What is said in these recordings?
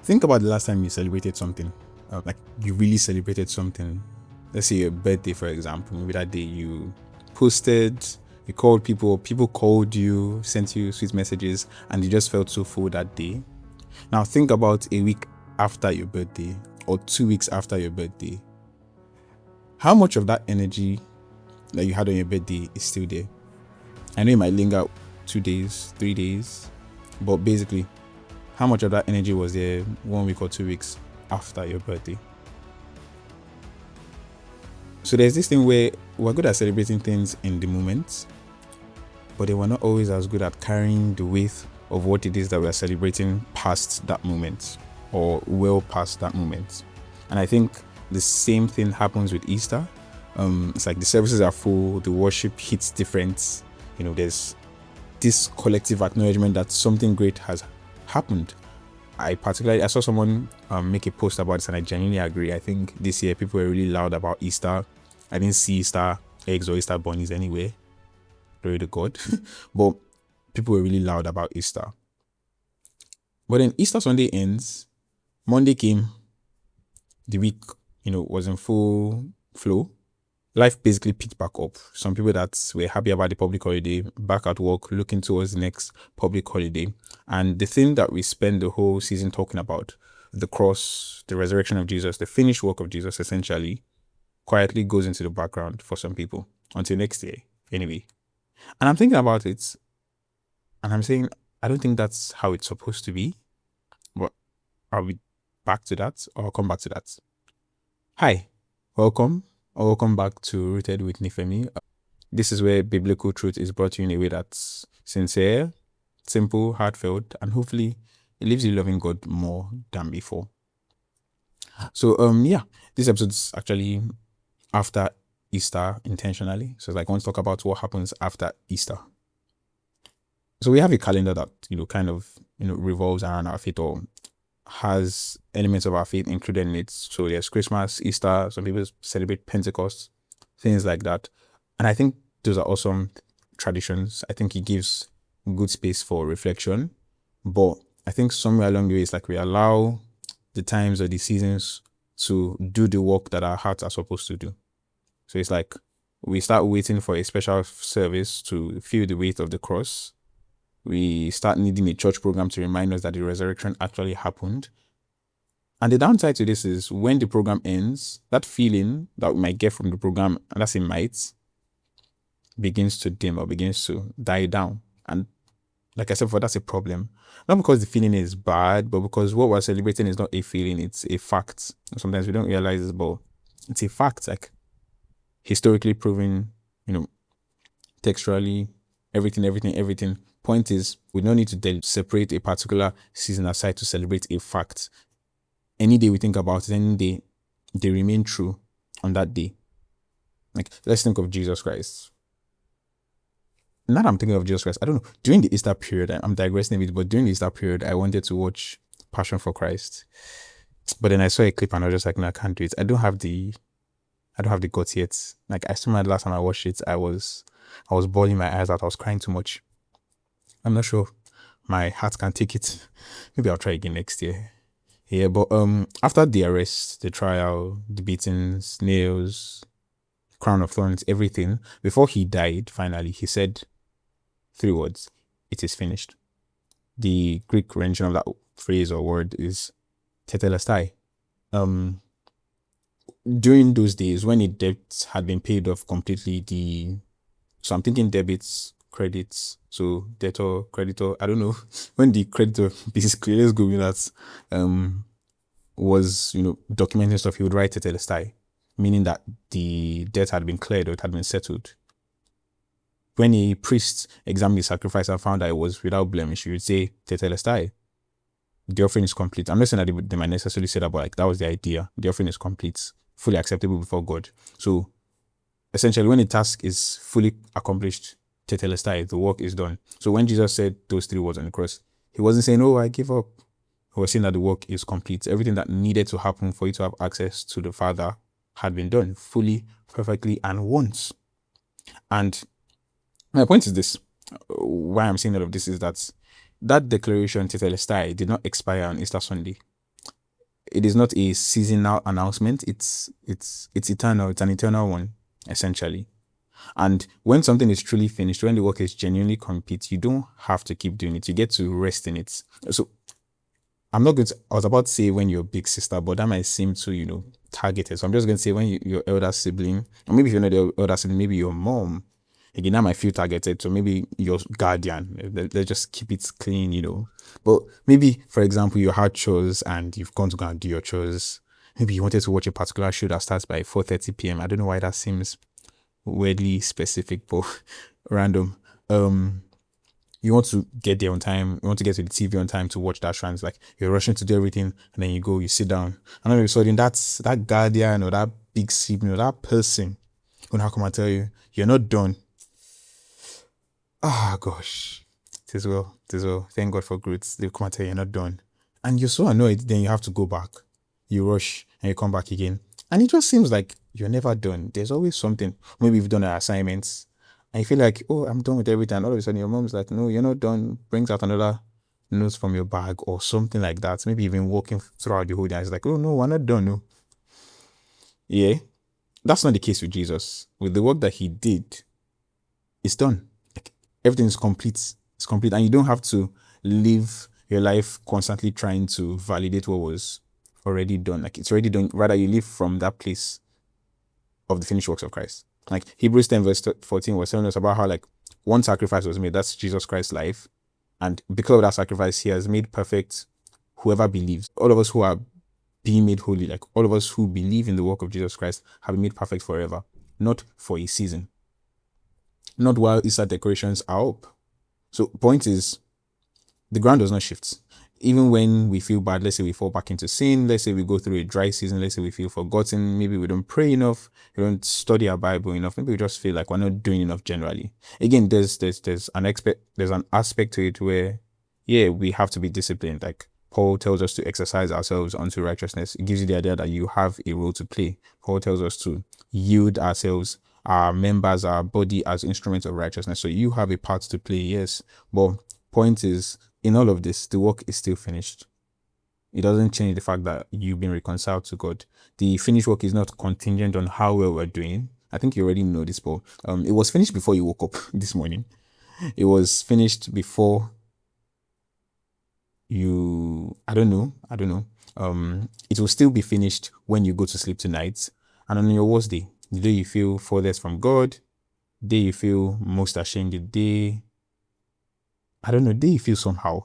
Think about the last time you celebrated something, like you really celebrated something. Let's say your birthday, for example. Maybe that day you posted, you called people, people called you, sent you sweet messages, and you just felt so full that day. Now think about a week after your birthday or 2 weeks after your birthday. How much of that energy that you had on your birthday is still there? I know it might linger 2 days, 3 days, but basically, how much of that energy was there 1 week or 2 weeks after your birthday? So there's this thing where we're good at celebrating things in the moment, but they were not always as good at carrying the weight of what it is that we're celebrating past that moment or well past that moment. And I think the same thing happens with Easter. It's like the services are full, the worship hits different. There's this collective acknowledgement that something great has happened. I saw someone make a post about this, and I genuinely agree. I think this year people were really loud about Easter. I didn't see Easter eggs or Easter bunnies anyway. Glory to God. But people were really loud about Easter. But then Easter Sunday ends. Monday came. The week, was in full flow. Life basically picked back up. Some people that were happy about the public holiday, back at work, looking towards the next public holiday. And the thing that we spend the whole season talking about, the cross, the resurrection of Jesus, the finished work of Jesus, essentially, quietly goes into the background for some people until next year, anyway. And I'm thinking about it, and I'm saying, I don't think that's how it's supposed to be. But are we back to that, or I'll come back to that? Hi, welcome back to Rooted with Nifemi. This is where biblical truth is brought to you in a way that's sincere, simple, heartfelt, and hopefully it leaves you loving God more than before. So this episode is actually after Easter intentionally. So it's like I want to talk about what happens after Easter. So we have a calendar that kind of revolves around our faith or has elements of our faith included in it. So there's Christmas, Easter, some people celebrate Pentecost, things like that. And I think those are awesome traditions. I think it gives good space for reflection. But I think somewhere along the way, it's like we allow the times or the seasons to do the work that our hearts are supposed to do. So it's like we start waiting for a special service to feel the weight of the cross. We start needing a church program to remind us that the resurrection actually happened. And the downside to this is when the program ends, that feeling that we might get from the program, and that's a might, begins to dim or begins to die down. And like I said before, that's a problem. Not because the feeling is bad, but because what we're celebrating is not a feeling, it's a fact. Sometimes we don't realize this, but it's a fact, like historically proven, textually, everything. Point is, we don't need to separate a particular season aside to celebrate a fact. Any day we think about it, any day they remain true on that day. Like, let's think of Jesus Christ. Now that I'm thinking of Jesus Christ, I don't know, during the Easter period, I'm digressing a bit, but during the Easter period, I wanted to watch Passion for Christ. But then I saw a clip and I was just like, no, I can't do it. I don't have the guts yet. Like, I still remember the last time I watched it, I was bawling my eyes out. I was crying too much. I'm not sure my heart can take it. Maybe I'll try again next year. Yeah, but after the arrest, the trial, the beatings, nails, crown of thorns, everything, before he died, finally, he said 3 words: "It is finished." The Greek rendition of that phrase or word is tetelestai. During those days, when a debt had been paid off completely, so I'm thinking debits, credits, so debtor, creditor, I don't know, when the creditor, basically, let's go with that, was, documenting stuff, he would write tetelestai, meaning that the debt had been cleared or it had been settled. When a priest examined the sacrifice and found that it was without blemish, he would say tetelestai, the offering is complete. I'm not saying that they might necessarily say that, but like that was the idea. The offering is complete, fully acceptable before God. So essentially, when a task is fully accomplished, tetelestai, the work is done. So when Jesus said those 3 words on the cross, he wasn't saying, "Oh, I give up." He was saying that the work is complete. Everything that needed to happen for you to have access to the Father had been done fully, perfectly, and once. And my point is this: why I'm saying all of this is that declaration, tetelestai, did not expire on Easter Sunday. it is not a seasonal announcement. It's eternal. It's an eternal one, essentially. And when something is truly finished, when the work is genuinely complete, you don't have to keep doing it. You get to rest in it. So I'm not going to, I was about to say when you're a big sister, but that might seem too, targeted. So I'm just going to say when your elder sibling, or maybe if you're not the elder sibling, maybe your mom, again, that might feel targeted. So maybe your guardian, let's just keep it clean. But maybe, for example, you had chores and you've gone to go and do your chores. Maybe you wanted to watch a particular show that starts by 4:30 p.m. I don't know why that seems weirdly specific, but random. You want to get there on time, you want to get to the TV on time to watch that show, and it's like you're rushing to do everything, and then you go, you sit down, and all of a sudden that's that guardian or that big sibling or that person gonna come and tell you you're not done. Ah, gosh. It is well. Thank God for growth. They come and tell you you're not done. And you're so annoyed, then you have to go back. You rush and you come back again. And it just seems like you're never done. There's always something. Maybe you've done an assignment and you feel like, oh, I'm done with everything. And all of a sudden your mom's like, no, you're not done. Brings out another note from your bag or something like that. Maybe you've been walking throughout the whole day. It's like, oh, no, we're not done. No. Yeah. That's not the case with Jesus. With the work that he did, it's done. Like, everything is complete. It's complete. And you don't have to live your life constantly trying to validate what was already done. Like, it's already done. Rather, you live from that place of the finished works of Christ. Like Hebrews 10 verse 14 was telling us about how like one sacrifice was made. That's Jesus Christ's life. And because of that sacrifice, he has made perfect whoever believes. All of us who are being made holy, like all of us who believe in the work of Jesus Christ, have been made perfect forever, not for a season, not while Easter decorations are up. So point is, the ground does not shift. Even when we feel bad, let's say we fall back into sin, let's say we go through a dry season, let's say we feel forgotten, maybe we don't pray enough, we don't study our Bible enough, maybe we just feel like we're not doing enough generally. Again, there's an aspect to it where, yeah, we have to be disciplined. Like Paul tells us to exercise ourselves unto righteousness. It gives you the idea that you have a role to play. Paul tells us to yield ourselves, our members, our body as instruments of righteousness. So you have a part to play, yes. But point is, in all of this, the work is still finished. It doesn't change the fact that you've been reconciled to God. The finished work is not contingent on how well we're doing. I think you already know this, but it was finished before you woke up this morning. It was finished before you, I don't know. It will still be finished when you go to sleep tonight. And on your worst day, the day you feel furthest from God, the day you feel most ashamed, the day you feel somehow,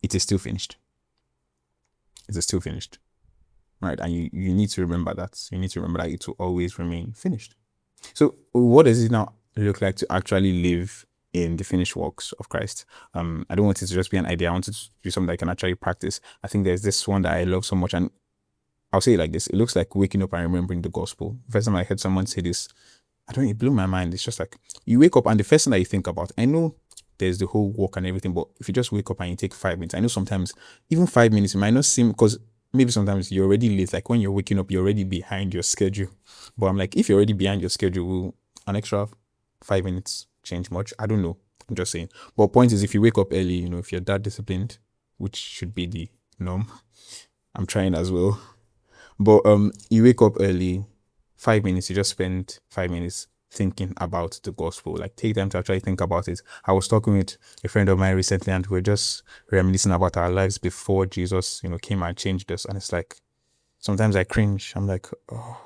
it is still finished. It is still finished. Right? And you need to remember that. You need to remember that it will always remain finished. So what does it now look like to actually live in the finished works of Christ? I don't want it to just be an idea. I want it to be something that I can actually practice. I think there's this one that I love so much, and I'll say it like this. It looks like waking up and remembering the gospel. The first time I heard someone say this, it blew my mind. It's just like you wake up and the first thing that you think about, I know there's the whole walk and everything, but if you just wake up and you take 5 minutes, I know sometimes even 5 minutes, it might not seem, because maybe sometimes you're already late. Like when you're waking up, you're already behind your schedule. But I'm like, if you're already behind your schedule, will an extra 5 minutes change much? I don't know. I'm just saying. But point is, if you wake up early, if you're that disciplined, which should be the norm, I'm trying as well. But you wake up early, 5 minutes, you just spend 5 minutes thinking about the gospel. Like take time to actually think about it. I was talking with a friend of mine recently, and we were just reminiscing about our lives before Jesus, came and changed us. And it's like, sometimes I cringe. I'm like, oh,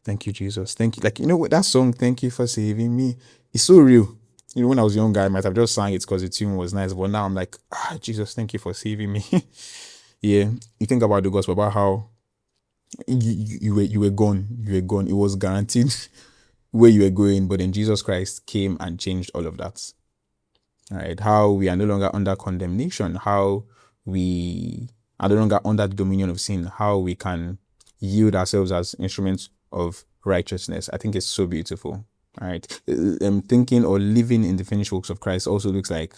thank you, Jesus. Thank you. Like, that song, Thank You for Saving Me, it's so real. When I was younger, I might have just sang it because the tune was nice. But now I'm like, Jesus, thank you for saving me. Yeah. You think about the gospel, about how you were gone. You were gone. It was guaranteed where you were going, but then Jesus Christ came and changed all of that. All right, how we are no longer under condemnation, how we are no longer under the dominion of sin, how we can yield ourselves as instruments of righteousness. I think it's so beautiful. All right, thinking or living in the finished works of Christ also looks like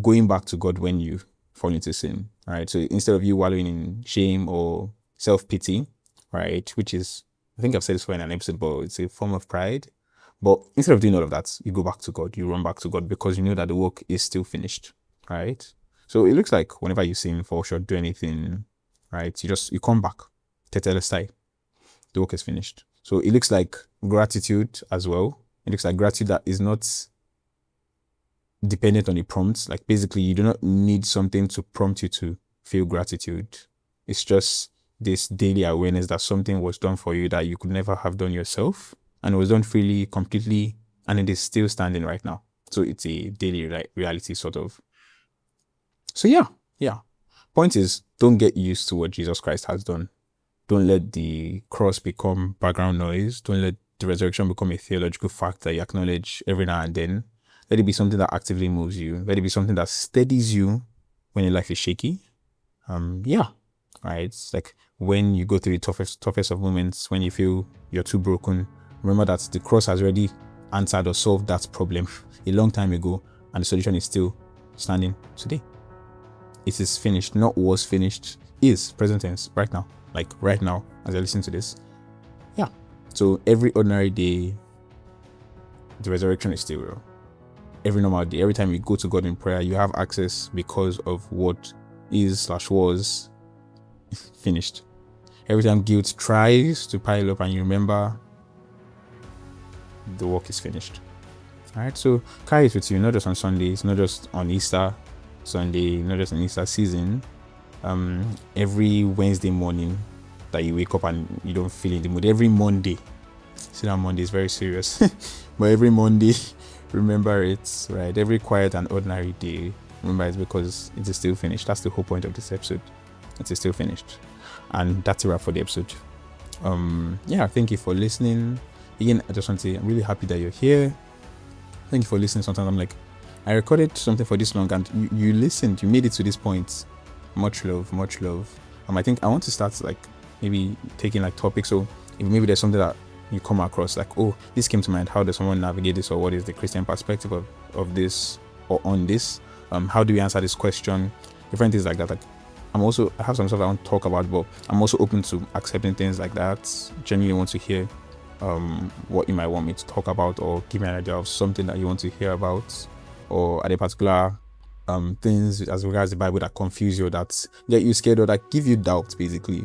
going back to God when you fall into sin. All right, so instead of you wallowing in shame or self-pity, right, which is, I think I've said this before in an episode, but it's a form of pride. But instead of doing all of that, you go back to God, you run back to God, because you know that the work is still finished, right? So it looks like whenever you sin, fall short, do anything, right? You come back, tetelestai, the work is finished. So it looks like gratitude as well. It looks like gratitude that is not dependent on the prompts. Like basically, you do not need something to prompt you to feel gratitude. It's just this daily awareness that something was done for you that you could never have done yourself, and it was done freely, completely, and it is still standing right now. So it's a daily reality sort of. So yeah. Point is, don't get used to what Jesus Christ has done. Don't let the cross become background noise. Don't let the resurrection become a theological fact that you acknowledge every now and then. Let it be something that actively moves you. Let it be something that steadies you when your life is shaky. Right? It's like when you go through the toughest of moments, when you feel you're too broken, remember that the cross has already answered or solved that problem a long time ago, and the solution is still standing today. It is finished, not was finished, is present tense right now. Like right now, as I listen to this. Yeah. So every ordinary day, the resurrection is still real. Every normal day, every time you go to God in prayer, you have access because of what is/was finished. Every time guilt tries to pile up and you remember, the work is finished. All right. So carry it with you, not just on Sundays, not just on Easter Sunday, not just on Easter season. Every Wednesday morning that you wake up and you don't feel in the mood, every Monday, see that Monday is very serious, but every Monday, remember it, right? Every quiet and ordinary day, remember it, because it is still finished. That's the whole point of this episode. It is still finished. And that's a wrap for the episode. Thank you for listening. Again, I just want to say I'm really happy that you're here. Thank you for listening. Sometimes I'm like, I recorded something for this long and you listened, you made it to this point. Much love. I think I want to start like maybe taking like topics. So if maybe there's something that you come across like, oh, this came to mind, how does someone navigate this, or what is the Christian perspective of this or on this? How do we answer this question? Different things like that. Like I have some stuff I want to talk about, but I'm also open to accepting things like that. Genuinely want to hear what you might want me to talk about, or give me an idea of something that you want to hear about, or at a particular things as regards the Bible that confuse you, or that get you scared, or that give you doubts, basically.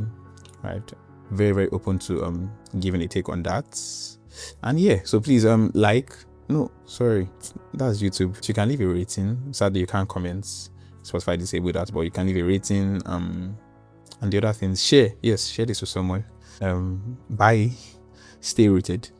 Right? Very, very open to giving a take on that. And yeah, so please that's YouTube. You can leave a rating. Sadly, you can't comment. Spotify disabled that, but you can leave a rating. And the other things, share this with someone. Bye. Stay rooted.